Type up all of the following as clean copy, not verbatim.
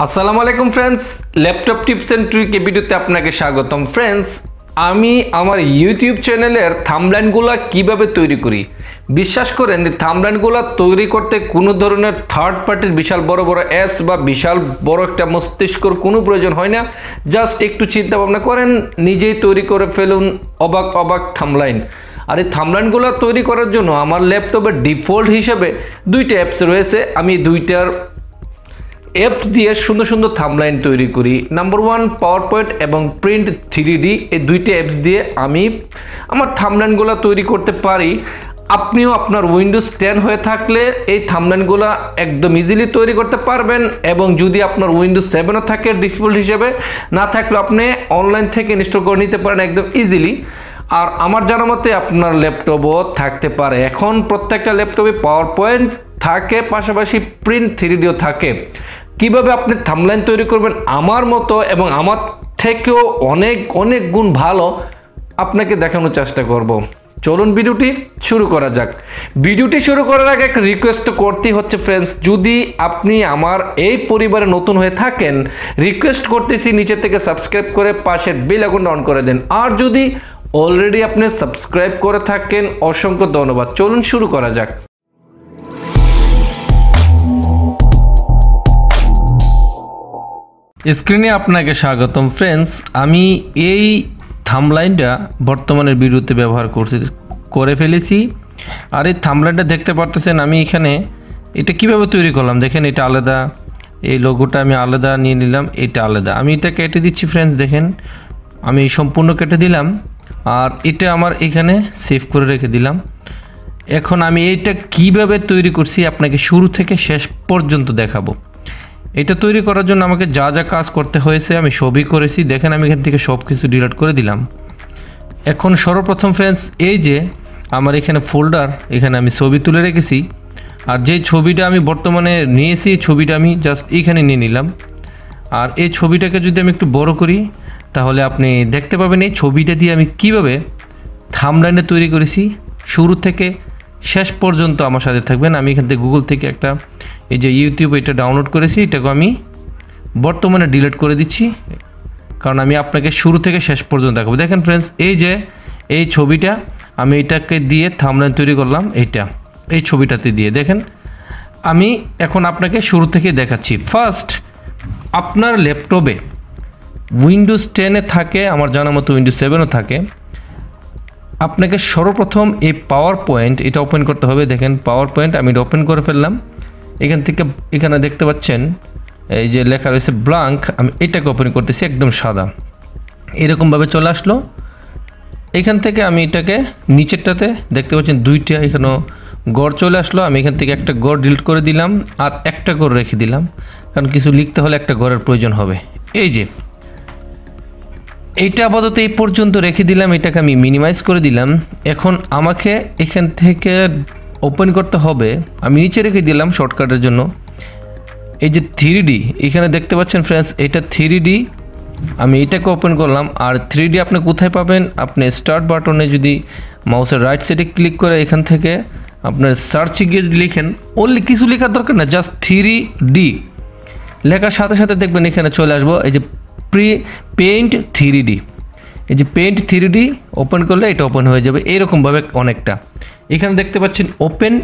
আসসালামু আলাইকুম friends, laptop tips and trick এই ভিডিওতে আপনাকে স্বাগতম। ফ্রেন্ডস, আমি আমার ইউটিউব চ্যানেলের থাম্বনেইলগুলো কিভাবে তৈরি করি, বিশ্বাস করেন যে থাম্বনেইলগুলো তৈরি করতে কোনো ধরনের থার্ড পার্টির বিশাল বড় বড় অ্যাপস বা বিশাল বড় একটা মস্তিষ্কর কোনো প্রয়োজন হয় না। জাস্ট একটু চিন্তা ভাবনা করেন, নিজেই তৈরি করে ফেলুন অবাক অবাক থাম্বনেইল। আর এই থাম্বনেইলগুলো তৈরি করার জন্য আমার ল্যাপটপের ডিফল্ট হিসেবে দুইটা অ্যাপস রয়েছে। আমি দুইটার অ্যাপস দিয়ে সুন্দর সুন্দর থাম্বনেইল তৈরি করি। নাম্বার 1 পাওয়ার পয়েন্ট এবং প্রিন্ট 3D, এই দুইটা অ্যাপস দিয়ে আমি আমার থাম্বনেইলগুলো তৈরি করতে পারি। আপনিও আপনার উইন্ডোজ 10 হয়ে থাকলে এই থাম্বনেইলগুলো একদম ইজিলি তৈরি করতে পারবেন, এবং যদি আপনার উইন্ডোজ 7ও থাকে ডিফল্ট হিসেবে, না থাকলে আপনি অনলাইন থেকে ইনস্টল করে নিতে পারেন একদম ইজিলি। আর আমার জানা মতে আপনার ল্যাপটপও থাকতে পারে। এখন প্রত্যেকটা ল্যাপটপে পাওয়ার পয়েন্ট থাকে, পাশাপাশি প্রিন্ট 3Dও থাকে। কিভাবে আপনি থাম্বনেইল তৈরি করবেন আমার মতো এবং আমার থেকেও অনেক অনেক গুণ ভালো আপনাকে দেখানোর চেষ্টা করব। চলুন ভিডিওটি শুরু করা যাক। ভিডিওটি শুরু করার আগে একটা রিকোয়েস্ট করতেই হচ্ছে ফ্রেন্ডস, যদি আপনি আমার এই পরিবারে নতুন হয়ে থাকেন, রিকোয়েস্ট করতেছি নিচে থেকে সাবস্ক্রাইব করে পাশের বেল আইকনটা অন করে দেন। আর যদি অলরেডি আপনি সাবস্ক্রাইব করে থাকেন, অসংখ্য ধন্যবাদ। চলুন শুরু করা যাক। স্ক্রিনে আপনাকে স্বাগতম। ফ্রেন্ডস, আমি এই থাম্বনেইলটা বর্তমানের ভিডিওতে ব্যবহার করে ফেলেছি। আর এই থাম্বনেইলটা দেখতে পারতেছেন আমি এখানে এটা কিভাবে তৈরি করলাম দেখেন। এটা আলাদা, এই লোগোটা আমি আলাদা নিয়ে নিলাম, এটা আলাদা। আমি এটা কেটে দিচ্ছি ফ্রেন্ডস, দেখেন আমি সম্পূর্ণ কেটে দিলাম। আর এটা আমার এখানে সেভ করে রেখে দিলাম। এখন আমি এইটা কিভাবে তৈরি করছি আপনাকে শুরু থেকে শেষ পর্যন্ত দেখাবো। এটা তৈরি করার জন্য আমাকে যা যা কাজ করতে হয়েছে আমি সবই করেছি। দেখেন আমি এখান থেকে সব কিছু ডিলিট করে দিলাম। এখন সর্বপ্রথম ফ্রেন্ডস, এই যে আমার এখানে ফোল্ডার, এখানে আমি ছবি তুলে রেখেছি। আর যে ছবিটা আমি বর্তমানে নিয়েছি, ছবিটা আমি জাস্ট এখানে নিয়ে নিলাম। আর এই ছবিটাকে যদি আমি একটু বড় করি, তাহলে আপনি দেখতে পাবেন এই ছবিটা দিয়ে আমি কিভাবে থাম্বনেইল তৈরি করেছি। শুরু থেকে শেষ পর্যন্ত আমার সাথে থাকবেন। আমি এখান থেকে গুগল থেকে একটা এই যে ইউটিউব এটা ডাউনলোড করেছি, এটাকে আমি বর্তমানে ডিলিট করে দিচ্ছি, কারণ আমি আপনাকে শুরু থেকে শেষ পর্যন্ত দেখাবো। দেখেন ফ্রেন্ডস, এই যে এই ছবিটা আমি এটাকে দিয়ে থাম্বনেইল তৈরি করলাম, এই ছবিটাতে দিয়ে। দেখেন আমি এখন আপনাকে শুরু থেকে দেখাচ্ছি। ফার্স্ট, আপনার ল্যাপটপে উইন্ডোজ 10-এ থাকে, আমার জানা মতো উইন্ডোজ 7ও থাকে। আপনাকে সর্বপ্রথম এই পাওয়ার পয়েন্ট এটা ওপেন করতে হবে। দেখেন পাওয়ার পয়েন্ট আমি এটা ওপেন করে ফেললাম। এখান থেকে এখানে দেখতে পাচ্ছেন এই যে লেখা রয়েছে ব্ল্যাঙ্ক, আমি এটাকে ওপেন করতেছি, একদম সাদা এরকমভাবে চলে আসলো। এখান থেকে আমি এটাকে নিচেরটাতে দেখতে পাচ্ছেন দুইটা এখানেও গড় চলে আসলো। আমি এখান থেকে একটা গড় ডিলিট করে দিলাম আর একটা গড় রেখে দিলাম, কারণ কিছু লিখতে হলে একটা গড়ের প্রয়োজন হবে। এই যে এইটা আপাতত এই পর্যন্ত রেখে দিলাম, এটাকে আমি মিনিমাইজ করে দিলাম। এখন আমাকে এখান থেকে ওপেন করতে হবে, আমি নিচে রেখে দিলাম শর্টকাটের জন্য। এই যে 3D এখানে দেখতে পাচ্ছেন ফ্রেন্ডস, এটা 3D, আমি এটাকে ওপেন করলাম। আর 3D আপনি কোথায় পাবেন, আপনি স্টার্ট বাটনে যদি মাউসের রাইট সাইডে ক্লিক করে এখান থেকে আপনার সার্চে গিয়ে লিখেন, অনলি কিছু লেখার দরকার না, জাস্ট 3D লেখার সাথে সাথে দেখবেন এখানে চলে আসবো এই যে পেইন্ট 3D। এই যে পেইন্ট 3D ওপেন করলে এটা ওপেন হয়ে যাবে এইরকমভাবে অনেকটা। এখানে দেখতে পাচ্ছেন ওপেন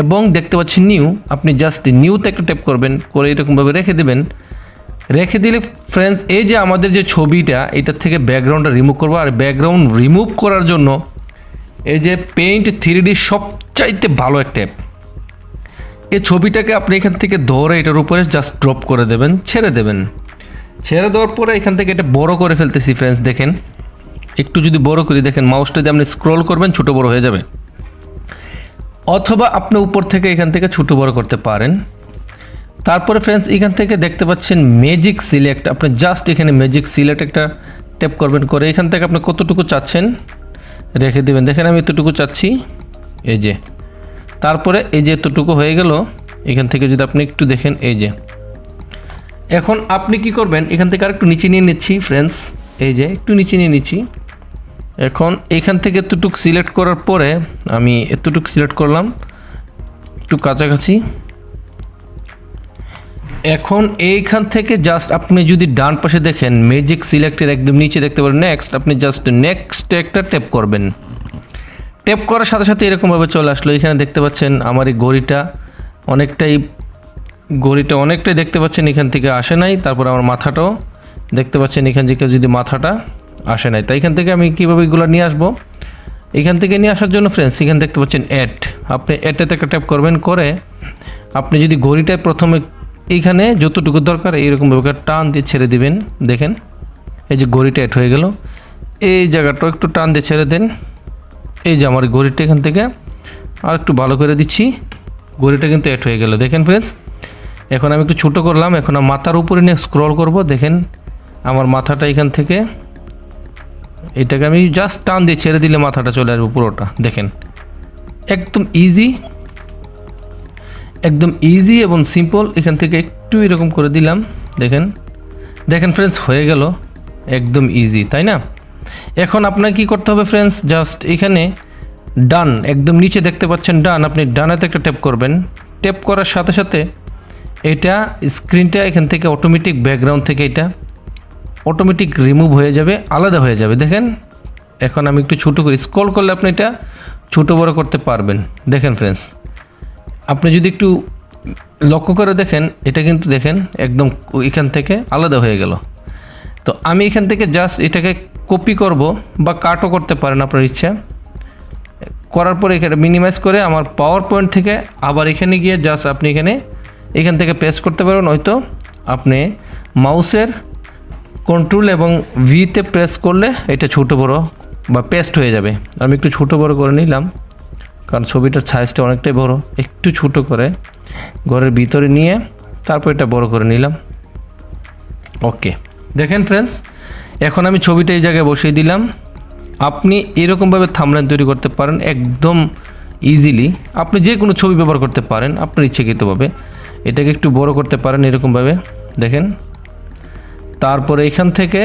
এবং দেখতে পাচ্ছেন নিউ, আপনি জাস্ট নিউতে একটা ট্যাপ করবেন, করে এরকমভাবে রেখে দেবেন। রেখে দিলে ফ্রেন্ডস, এই যে আমাদের যে ছবিটা, এটার থেকে ব্যাকগ্রাউন্ডটা রিমুভ করবো। আর ব্যাকগ্রাউন্ড রিমুভ করার জন্য এই যে পেইন্ট 3D সবচাইতে ভালো একটা অ্যাপ। এই ছবিটাকে আপনি এখান থেকে ধরে এটার উপরে জাস্ট ড্রপ করে দেবেন, ছেড়ে দেবেন। ছেড়ে দেওয়ার পরে এখান থেকে এটা বড় করে ফেলতেছি ফ্রেন্ডস। দেখেন একটু যদি বড় করি, দেখেন মাউসটা দিয়ে আপনি স্ক্রল করবেন, ছোটো বড় হয়ে যাবে। অথবা আপনি উপর থেকে এখান থেকে ছোটো বড় করতে পারেন। তারপরে ফ্রেন্ডস এখান থেকে দেখতে পাচ্ছেন ম্যাজিক সিলেক্ট, আপনি জাস্ট এখানে ম্যাজিক সিলেক্ট একটা ট্যাপ করবেন, করে এখান থেকে আপনি কতটুকু চাচ্ছেন রেখে দেবেন। দেখেন আমি এতটুকু চাচ্ছি, এই যে। তারপরে এই যে এতটুকু হয়ে গেল, এখান থেকে যদি আপনি একটু দেখেন, এই যে। এখন আপনি কি করবেন, এখান থেকে আর একটু নিচে নিয়ে নিচ্ছি ফ্রেন্ডস, এই যে একটু নিচে নিয়ে নিচ্ছি। এখন এখান থেকে এতটুকু সিলেক্ট করার পরে আমি এতটুকু সিলেক্ট করলাম, একটু কাছাকাছি। এখন এইখান থেকে জাস্ট আপনি যদি ডান পাশে দেখেন ম্যাজিক সিলেক্টের একদম নিচে দেখতে পারেন নেক্সট, আপনি জাস্ট নেক্সট একটা ট্যাপ করবেন। ট্যাপ করার সাথে সাথে এরকমভাবে চলে আসলো। এখানে দেখতে পাচ্ছেন আমার এই ঘড়িটা অনেকটাই দেখতে পাচ্ছেন এখান থেকে আসে নাই। তারপর আমার মাথাটাও দেখতে পাচ্ছেন এখান থেকে যদি মাথাটা আসে নাই। তাই এখান থেকে আমি কীভাবে এগুলো নিয়ে আসবো, এখান থেকে নিয়ে আসার জন্য ফ্রেন্ডস এখানে দেখতে পাচ্ছেন অ্যাড, আপনি অ্যাডটাতে একটা ট্যাপ করবেন। করে আপনি যদি ঘড়িটায় প্রথমে এইখানে যতটুকু দরকার এইরকমভাবে টান দিয়ে ছেড়ে দিবেন। দেখেন এই যে ঘড়িটা অ্যাড হয়ে গেল। এই জায়গাটাও একটু টান দিয়ে ছেড়ে দেন। এই যে আমার ঘড়িটা এখান থেকে আর একটু ভালো করে দিচ্ছি, ঘড়িটা কিন্তু অ্যাড হয়ে গেল। দেখেন ফ্রেন্ডস, এখন আমি একটু ছোটো করলাম, এখন আমি মাথার উপরে নিয়ে স্ক্রল করব। দেখেন আমার মাথাটা এখান থেকে এটাকে আমি জাস্ট টান দিয়ে ছেড়ে দিলে মাথাটা চলে আসবে পুরোটা। দেখেন একদম ইজি এবং সিম্পল। এখান থেকে একটু এরকম করে দিলাম। দেখেন ফ্রেন্ডস হয়ে গেল, একদম ইজি, তাই না? এখন আপনাকে কি করতে হবে ফ্রেন্ডস, জাস্ট এখানে ডান একদম নিচে দেখতে পাচ্ছেন ডান, আপনি ডানাতে একটা ট্যাপ করবেন। ট্যাপ করার সাথে সাথে এটা স্ক্রিনটা এখান থেকে অটোমেটিক ব্যাকগ্রাউন্ড থেকে এটা অটোমেটিক রিমুভ হয়ে যাবে, আলাদা হয়ে যাবে। দেখেন এখন আমি একটু ছোটো করি, স্ক্রল করলে আপনি এটা ছোটো বড় করতে পারবেন। দেখেন ফ্রেন্ডস, আপনি যদি একটু লক্ষ্য করে দেখেন এটা কিন্তু দেখেন একদম এখান থেকে আলাদা হয়ে গেল। তো আমি এখান থেকে জাস্ট এটাকে কপি করব বা কাটও করতে পারেন আপনার ইচ্ছা। করার পরে এখানে মিনিমাইজ করে আমার পাওয়ার পয়েন্ট থেকে আবার এখানে গিয়ে জাস্ট আপনি এখান থেকে পেস্ট করতে পারবেন। হয়তো আপনি মাউসের কন্ট্রোল এবং ভিতে প্রেস করলে এটা ছোটো বড় বা পেস্ট হয়ে যাবে। আমি একটু ছোটো বড় করে নিলাম, কারণ ছবিটার সাইজটা অনেকটাই বড়। একটু ছোটো করে ঘরের ভিতরে নিয়ে তারপর এটা বড় করে নিলাম। ওকে, দেখেন ফ্রেন্ডস, এখন আমি ছবিটা এই জায়গায় বসিয়ে দিলাম। আপনি এরকমভাবে থাম্বনেল তৈরি করতে পারেন একদম ইজিলি। আপনি যে কোনো ছবি ব্যবহার করতে পারেন আপনার ইচ্ছাকৃতভাবে। এটাকে একটু বড় করতে পারেন এরকমভাবে, দেখেন। তারপরে এখান থেকে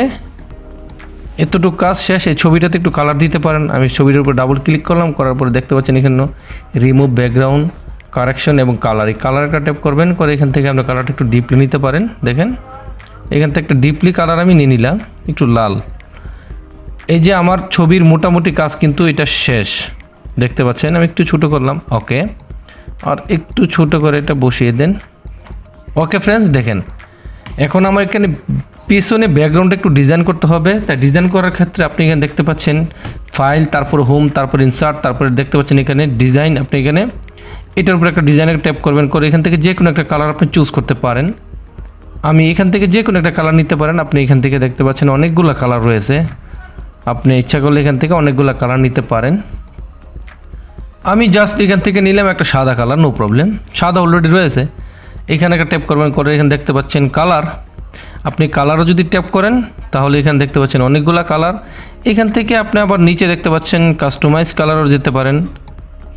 এতটুকু কাজ শেষ। এই ছবিটাতে একটু কালার দিতে পারেন। আমি ছবিটার উপর ডাবল ক্লিক করলাম, করার পরে দেখতে পাচ্ছেন এখানে রিমুভ ব্যাকগ্রাউন্ড, কারেকশন এবং কালার। এই কালারটা ট্যাপ করবেন, করে এখান থেকে আপনি কালারটা একটু ডিপলি নিতে পারেন। দেখেন এখান থেকে একটা ডিপলি কালার আমি নিয়ে নিলাম, একটু লাল। এই যে আমার ছবির মোটামুটি কাজ কিন্তু এটা শেষ, দেখতে পাচ্ছেন। আমি একটু ছোটো করলাম, ওকে, আর একটু ছোটো করে এটা বসিয়ে দেন। ওকে ফ্রেন্ডস, দেখেন এখন আমার এখানে পিছনে ব্যাকগ্রাউন্ডটা একটু ডিজাইন করতে হবে। তাই ডিজাইন করার ক্ষেত্রে আপনি এখানে দেখতে পাচ্ছেন ফাইল, তারপর হোম, তারপর ইনসার্ট, তারপরে দেখতে পাচ্ছেন এখানে ডিজাইন। আপনি এখানে এটার উপর একটা ডিজাইনের ট্যাপ করবেন, করে এখান থেকে যে কোনো একটা কালার আপনি চুজ করতে পারেন। আমি এখান থেকে যে কোনো একটা কালার নিতে পারেন। আপনি এখান থেকে দেখতে পাচ্ছেন অনেকগুলো কালার রয়েছে, আপনি ইচ্ছা করলে এখান থেকে অনেকগুলো কালার নিতে পারেন। আমি জাস্ট এখান থেকে নিলাম একটা সাদা কালার, নো প্রবলেম, সাদা অলরেডি রয়েছে। এখানে একটা ট্যাপ করবেন, করে এখানে দেখতে পাচ্ছেন কালার। আপনি কালারও যদি ট্যাপ করেন তাহলে এখানে দেখতে পাচ্ছেন অনেকগুলো কালার। এখান থেকে আপনি আবার নিচে দেখতে পাচ্ছেন কাস্টমাইজ কালারও যেতে পারেন।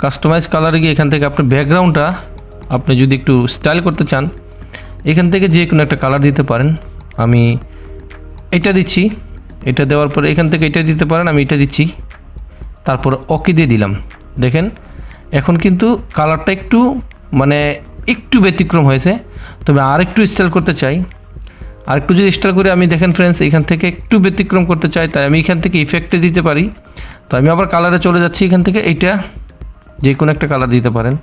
কাস্টমাইজ কালারে গিয়ে এখান থেকে আপনি ব্যাকগ্রাউন্ডটা আপনি যদি একটু স্টাইল করতে চান এখান থেকে যে কোনো একটা কালার দিতে পারেন। আমি এটা দিচ্ছি, এটা দেওয়ার পরে এখান থেকে এটা দিতে পারেন। আমি এটা দিচ্ছি, তারপর ওকে দিয়ে দিলাম। দেখেন এখন কিন্তু কালারটা একটু একটু ব্যতিক্রম হয়েছে। তবে আর একটু স্টাইল করতে চাই, আর একটু যদি স্টাইল করে আমি দেখেন ফ্রেন্ডস এখান থেকে একটু ব্যতিক্রম করতে চাই, তাই আমি এখান থেকে ইফেক্টে দিতে পারি। তো আমি আবার কালারে চলে যাচ্ছি, এখান থেকে এইটা যে কোনো একটা কালার দিতে পারেন।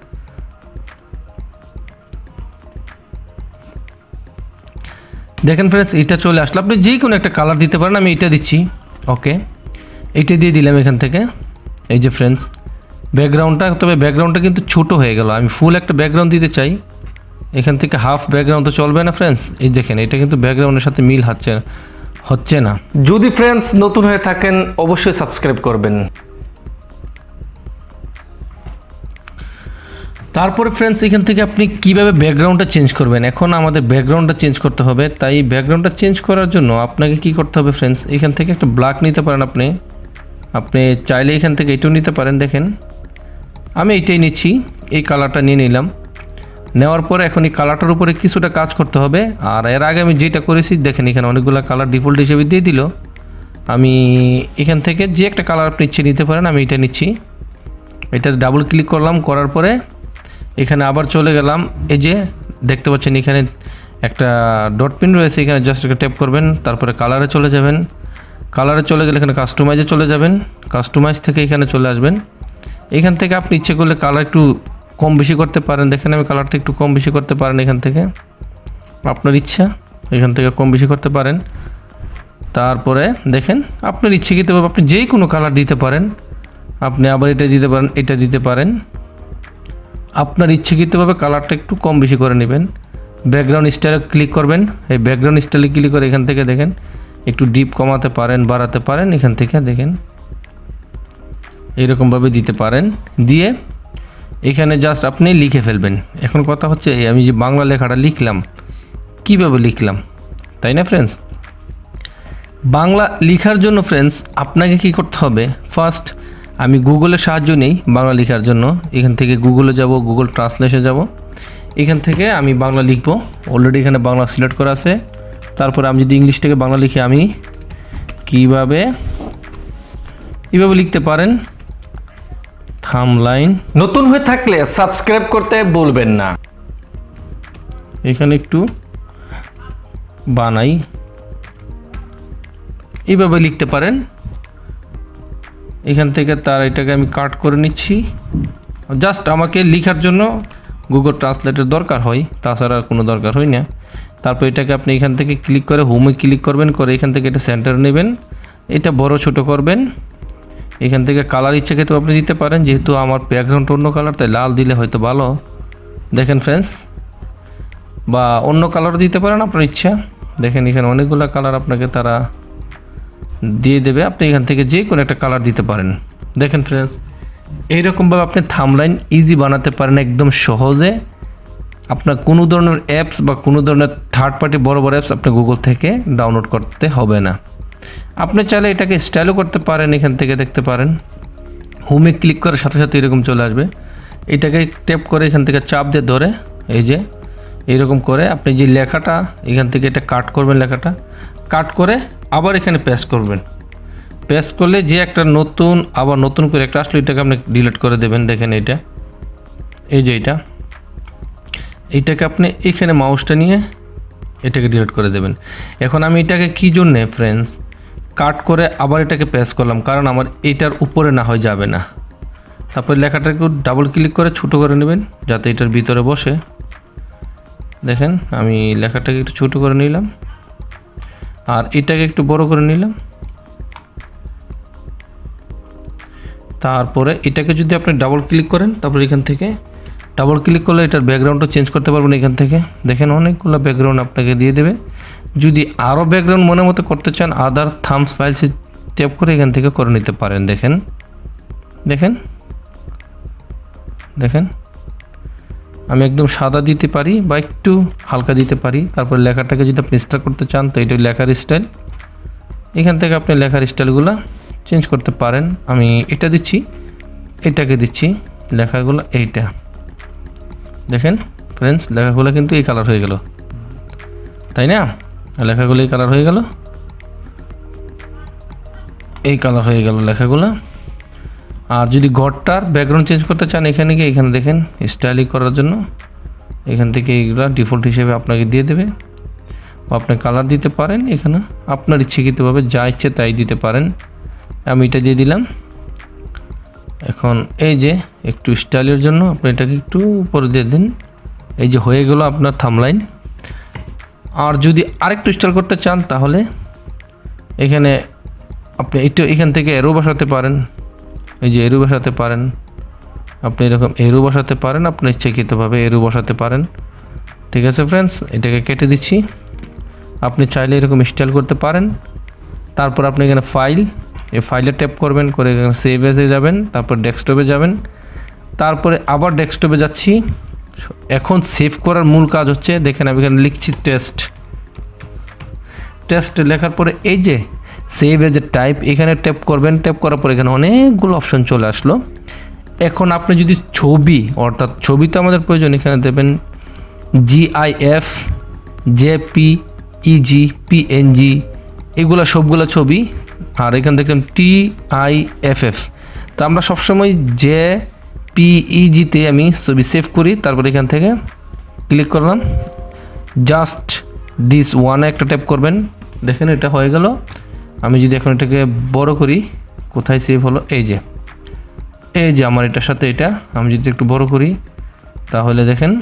দেখেন ফ্রেন্ডস এটা চলে আসলো, আপনি যে কোনো একটা কালার দিতে পারেন। আমি এটা দিচ্ছি, ওকে, এইটা দিয়ে দিলাম এখান থেকে। এই যে ফ্রেন্ডস ব্যাকগ্রাউন্ডটা, তবে ব্যাকগ্রাউন্ডটা কিন্তু ছোট হয়ে গেল। আমি ফুল একটা ব্যাকগ্রাউন্ড দিতে চাই, এখান থেকে হাফ ব্যাকগ্রাউন্ড তো চলবে না ফ্রেন্ডস। এই দেখেন এটা কিন্তু ব্যাকগ্রাউন্ডের সাথে মিল হচ্ছে না। যদি ফ্রেন্ডস নতুন হয়ে থাকেন অবশ্যই সাবস্ক্রাইব করবেন। তারপরে ফ্রেন্ডস এখান থেকে আপনি কিভাবে ব্যাকগ্রাউন্ডটা চেঞ্জ করবেন। এখন আমাদের ব্যাকগ্রাউন্ডটা চেঞ্জ করতে হবে, তাই ব্যাকগ্রাউন্ডটা চেঞ্জ করার জন্য আপনাকে কি করতে হবে ফ্রেন্ডস, এখান থেকে একটা ব্ল্যাক নিতে পারেন। আপনি চাইলে এখান থেকে এটাও নিতে পারেন। দেখেন আমি এইটাই নিচ্ছি, এই কালারটা নিয়ে নিলাম। নেওয়ার পরে এখন এই কালারটার উপরে কিছুটা কাজ করতে হবে। আর এর আগে আমি যেটা করেছি দেখেন এখানে অনেকগুলো কালার ডিফল্ট হিসেবে দিয়ে দিল। আমি এখান থেকে যে একটা কালার আপনি ইচ্ছে নিতে পারেন। আমি এটা নিচ্ছি, এটা ডাবল ক্লিক করলাম, করার পরে এখানে আবার চলে গেলাম। এই যে দেখতে পাচ্ছেন এখানে একটা ডট পিন রয়েছে, এখানে জাস্ট একটা ট্যাপ করবেন, তারপরে কালারে চলে যাবেন। কালারে চলে গেলে এখানে কাস্টমাইজে চলে যাবেন, কাস্টমাইজ থেকে এখানে চলে আসবেন। এখান থেকে আপনি ইচ্ছে করলে কালার একটু কম বেশি করতে পারেন। দেখেন আমি কালারটা একটু কম বেশি করতে পারেন, এখান থেকে আপনার ইচ্ছা এখান থেকে কম বেশি করতে পারেন। তারপরে দেখেন আপনার ইচ্ছাকৃতভাবে আপনি যে কোনো কালার দিতে পারেন। আপনি আবার এটা দিতে পারেন, এটা দিতে পারেন, আপনার ইচ্ছাকৃতভাবে কালারটা একটু কম বেশি করে নেবেন। ব্যাকগ্রাউন্ড স্টাইলে ক্লিক করবেন, এই ব্যাকগ্রাউন্ড স্টাইলে ক্লিক করে এখান থেকে দেখেন একটু ডিপ কমাতে পারেন, বাড়াতে পারেন। এখান থেকে দেখেন এইরকমভাবে দিতে পারেন। দিয়ে এখানে জাস্ট আপনি লিখে ফেলবেন। এখন কথা হচ্ছে আমি যে বাংলা লেখাটা লিখলাম কীভাবে লিখলাম, তাই না ফ্রেন্ডস? বাংলা লেখার জন্য ফ্রেন্ডস আপনাকে কি করতে হবে, ফার্স্ট আমি গুগলের সাহায্য নেই বাংলা লেখার জন্য। এখান থেকে গুগলে যাব, গুগল ট্রান্সলেশনে যাব, এখান থেকে আমি বাংলা লিখব। অলরেডি এখানে বাংলা সিলেক্ট করা আছে। তারপরে আমি যদি ইংলিশ থেকে বাংলা লিখি, আমি এইভাবে লিখতে পারেন থাম্বলাইন। নতুন হয়ে থাকলে সাবস্ক্রাইব করতে ভুলবেন না। এখানে একটু বানাই, এইভাবে লিখতে পারেন। এখান থেকে তার এটাকে আমি কাট করে নিচ্ছি। জাস্ট আমাকে লেখার জন্য গুগল ট্রান্সলেটের দরকার হয়, তাছাড়া কোনো দরকার হয় না। তারপর এটাকে আপনি এখান থেকে ক্লিক করে হোমে ক্লিক করবেন, করে এখান থেকে এটা সেন্টার নেবেন, এটা বড় ছোট করবেন। এখান থেকে কালার ইচ্ছা কিন্তু আপনি দিতে পারেন, যেহেতু আমার ব্যাকগ্রাউন্ড অন্য কালার তাই লাল দিলে হয়তো ভালো। দেখেন ফ্রেন্ডস, বা অন্য কালারও দিতে পারেন আপনার ইচ্ছা। দেখেন এখানে অনেকগুলো কালার আপনাকে তারা দিয়ে দেবে, আপনি এখান থেকে যে কোনো একটা কালার দিতে পারেন। দেখেন ফ্রেন্ডস, এইরকমভাবে আপনি থাম্বলাইন ইজি বানাতে পারেন একদম সহজে। আপনার কোনো ধরনের অ্যাপস বা কোনো ধরনের থার্ড পার্টি বড় বড় অ্যাপস আপনি গুগল থেকে ডাউনলোড করতে হবে না। আপনি চাইলে এটাকে স্টাইলও করতে পারেন। এখান থেকে দেখতে পারেন হোমে ক্লিক করার সাথে সাথে এরকম চলে আসবে। এটাকে ট্যাপ করে এখান থেকে চাপ দিয়ে ধরে এই যে এইরকম করে আপনি যে লেখাটা এখান থেকে এটা কাট করবেন, লেখাটা কাট করে আবার এখানে পেস্ট করবেন। পেস্ট করলে যে একটা নতুন আবার নতুন করে একটা আসলে এটাকে আপনি ডিলিট করে দেবেন। দেখেন এটা, এই যে এইটাকে আপনি এখানে মাউসটা নিয়ে এটাকে ডিলিট করে দেবেন। এখন আমি এটাকে কী জন্যে ফ্রেন্ডস কাট করে আবার এটাকে পেস্ট করলাম, কারণ আমার এটার উপরে না হয় যাবে না। তারপর লেখাটাকে ডাবল ক্লিক করে ছোটো করে নেবেন যাতে এটার ভিতরে বসে। দেখেন আমি লেখাটাকে একটু ছোটো করে নিলাম আর এটাকে একটু বড় করে নিলাম। তারপরে এটাকে যদি আপনি ডাবল ক্লিক করেন, তারপর এখান থেকে ডাবল ক্লিক করলে এটার ব্যাকগ্রাউন্ডটা চেঞ্জ করতে পারবেন এখান থেকে। দেখেন অনেকগুলো ব্যাকগ্রাউন্ড আপনাকে দিয়ে দেবে। যদি আরও ব্যাকগ্রাউন্ড মনের মতো করতে চান, আদার থামস ফাইলসে ট্যাপ করে এখান থেকে করে নিতে পারেন। দেখেন দেখেন দেখেন আমি একদম সাদা দিতে পারি বা একটু হালকা দিতে পারি। তারপর লেখাটাকে যদি আপনি স্টাইল করতে চান, তো এটা লেখার স্টাইল। এখান থেকে আপনি লেখার স্টাইলগুলো চেঞ্জ করতে পারেন। আমি এটা দিচ্ছি, এটাকে দিচ্ছি লেখাগুলো এইটা। দেখেন ফ্রেন্ডস, লেখাগুলো কিন্তু এই কালার হয়ে গেল, তাই না? লেখাগুলো এই কালার হয়ে গেল, এই কালার হয়ে গেল লেখাগুলো। আর যদি ঘরটার ব্যাকগ্রাউন্ড চেঞ্জ করতে চান, এখানে গিয়ে এখানে দেখেন স্টাইলিং করার জন্য এখান থেকে এইগুলো ডিফল্ট হিসেবে আপনাকে দিয়ে দেবে। আপনি কালার দিতে পারেন, এখানে আপনার ইচ্ছাকৃতভাবে যা ইচ্ছে তাই দিতে পারেন। আমি এটা দিয়ে দিলাম। এখন এই যে একটু স্টাইলের জন্য আপনি এটাকে একটু উপরে দিয়ে দিন। এই যে হয়ে গেল আপনার থাম্বলাইন। আর যদি আরেকটু স্টাইল করতে চান, তাহলে এখানে আপনি একটু এখান থেকে এরো বসাতে পারেন। এই যে এরো বসাতে পারেন, আপনি এরকম এরো বসাতে পারেন, আপনার ইচ্ছাকৃতভাবে এরো বসাতে পারেন। ঠিক আছে ফ্রেন্ডস, এটাকে কেটে দিচ্ছি। আপনি চাইলে এরকম স্টাইল করতে পারেন। তারপর আপনি এখানে ফাইল, এই ফাইলে ট্যাপ করবেন, করে এখানে সেভ এসে যাবেন, তারপর ডেস্কটপে যাবেন। তারপরে আবার ডেস্কটপে যাচ্ছি। এখন সেভ করার মূল কাজ হচ্ছে, দেখেন আমি এখানে লিখছি টেস্ট লেখার পরে এই যে সেভ এজ এ টাইপ, এখানে ট্যাপ করবেন। ট্যাপ করার পর এখানে অনেকগুলো অপশন চলে আসলো। এখন আপনি যদি ছবি, অর্থাৎ ছবি তো আমাদের প্রয়োজন, এখানে দেবেন GIF, JPEG, PNG, এগুলো সবগুলো ছবি। আর এখানে দেখেন TIFF, তো আমরা সবসময় JPEG-তে আমি ছবি সেভ করি। তারপর এখান থেকে ক্লিক করলাম, জাস্ট দিস ওয়ানে একটা ট্যাপ করবেন। দেখেন এটা হয়ে গেল। আমি যদি এখন এটাকে বড় করি, কোথায় সেভ হলো, এই যে আমার এটার সাথে এটা আমি যদি একটু বড় করি তাহলে দেখেন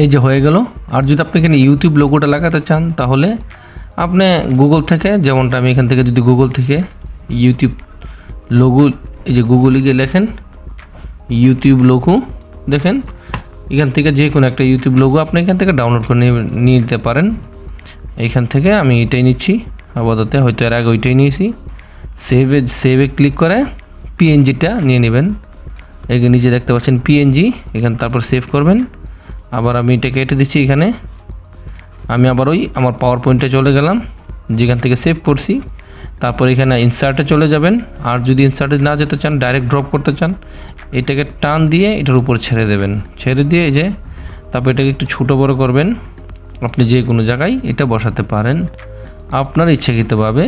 এই যে হয়ে গেল। আর যদি আপনি এখানে ইউটিউব লোগোটা লাগাতে চান তাহলে আপনি গুগল থেকে, যেমনটা আমি এখান থেকে যদি গুগল থেকে ইউটিউব লোগো, এই যে গুগলে গিয়ে লেখেন ইউটিউব লোগো, দেখেন এখান থেকে যে কোনো একটা ইউটিউব লোগো আপনি এখান থেকে ডাউনলোড করে নিয়ে নিতে পারেন। এইখান থেকে আমি এটাই নিচ্ছি আপাতত, হয়তো এর আগে ওইটাই নিয়েছি। সেভে ক্লিক করে পিএনজিটা নিয়ে নেবেন। এখানে নিচে দেখতে পাচ্ছেন পিএনজি, এখানে তারপর সেভ করবেন। আবার আমি এটা কেটে দিচ্ছি। এখানে আমি আবার ওই আমার পাওয়ার পয়েন্টে চলে গেলাম যেখান থেকে সেভ করছি। তারপর এখানে ইনসার্টে চলে যাবেন। আর যদি ইনসার্টে না যেতে চান, ডাইরেক্ট ড্রপ করতে চান, এটাকে টান দিয়ে এটার উপর ছেড়ে দেবেন। ছেড়ে দিয়ে এই যে তারপর এটাকে একটু ছোটো বড়ো করবেন। আপনি যে কোনো জায়গায় এটা বসাতে পারেন আপনার ইচ্ছাকৃতভাবে।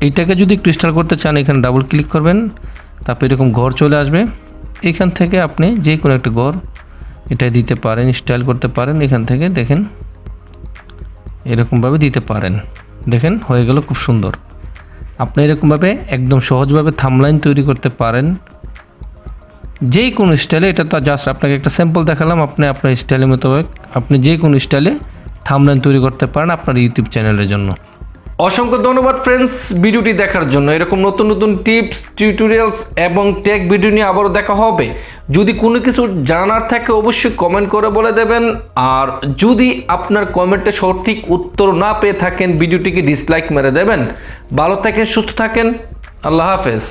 এইটাকে যদি একটু স্টাইল করতে চান, এখানে ডাবল ক্লিক করবেন। তারপর এরকম ঘর চলে আসবে। এখান থেকে আপনি যে কোনো একটা ঘর এটা দিতে পারেন, স্টাইল করতে পারেন। এখান থেকে দেখেন এরকমভাবে দিতে পারেন। দেখেন হয়ে গেল, খুব সুন্দর। আপনি এরকমভাবে একদম সহজভাবে থাম্বনেইল তৈরি করতে পারেন যে কোনো স্টাইলে। এটা তো জাস্ট আপনাকে একটা স্যাম্পল দেখালাম। আপনি আপনার স্টাইলের মতো আপনি যে কোনো স্টাইলে থাম্বনেইল তৈরি করতে পারেন আপনার ইউটিউব চ্যানেলের জন্য। অসংখ্য ধন্যবাদ ফ্রেন্ডস ভিডিওটি দেখার জন্য। এরকম নতুন নতুন টিপস, টিউটোরিয়ালস এবং টেক ভিডিও নিয়ে আবারও দেখা হবে। যদি কোনো কিছু জানার থাকে অবশ্যই কমেন্ট করে বলে দেবেন। আর যদি আপনার কমেন্টে সঠিক উত্তর না পেয়ে থাকেন ভিডিওটিকে ডিসলাইক মেরে দেবেন। ভালো থাকেন, সুস্থ থাকেন, আল্লাহ হাফেজ।